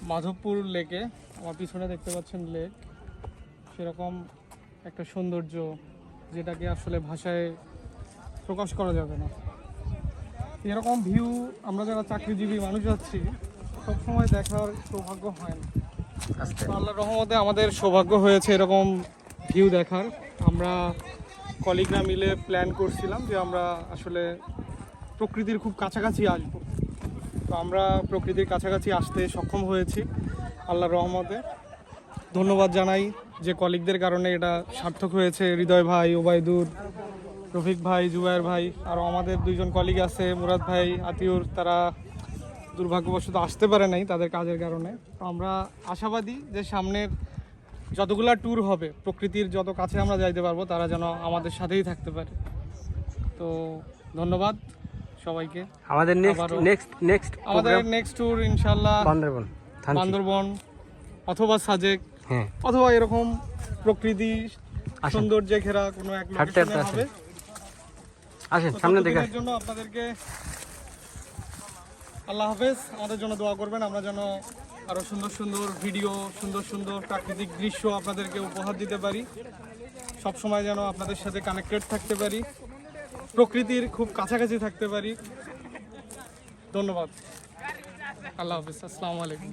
মাধবপুর লেকে, আমার পিছনে দেখতে পাচ্ছেন লেক, সেরকম একটা সৌন্দর্য যেটাকে আসলে ভাষায় প্রকাশ করা যাবে না। এরকম ভিউ আমরা যারা চাকরিজীবী মানুষ আছি সবসময় দেখার সৌভাগ্য হয় না। আল্লাহর রহমতে আমাদের সৌভাগ্য হয়েছে এরকম ভিউ দেখার। আমরা কলিগরা মিলে প্ল্যান করছিলাম যে আমরা আসলে প্রকৃতির খুব কাছাকাছি আসবো, তো আমরা প্রকৃতির কাছাকাছি আসতে সক্ষম হয়েছি আল্লাহর রহমতে। ধন্যবাদ জানাই যে কলিগদের কারণে এটা সার্থক হয়েছে। হৃদয় ভাই, ওবায়দুর, রফিক ভাই, জুবায়ের ভাই, আরও আমাদের দুইজন কলিগ আছে, মুরাদ ভাই, আতিউর, তারা দুর্ভাগ্যবশত আসতে পারে নাই তাদের কাজের কারণে। তো আমরা আশাবাদী যে সামনের যতগুলা ট্যুর হবে প্রকৃতির যত কাছে আমরা যাইতে পারবো তারা যেন আমাদের সাথেই থাকতে পারে। তো ধন্যবাদ সবাইকে। আমাদের নেক্সট ট্যুর ইনশাল্লাহ বান্দরবন অথবা সাজেক, অথবা এরকম প্রকৃতি সৌন্দর্যে ঘেরা কোনো এক লোকেশনে হবে। আসেন সামনে দেখে জন্য আপনাদেরকে আল্লাহ হাফেজ। আমাদের জন্য দোয়া করবেন, আমরা যেন আরো সুন্দর সুন্দর ভিডিও, সুন্দর সুন্দর প্রাকৃতিক দৃশ্য আপনাদেরকে উপহার দিতে পারি, সব সময় যেন আপনাদের সাথে কানেক্টেড থাকতে পারি, প্রকৃতির খুব কাছাকাছি থাকতে পারি। ধন্যবাদ। আল্লাহ হাফেজ। আসসালামু আলাইকুম।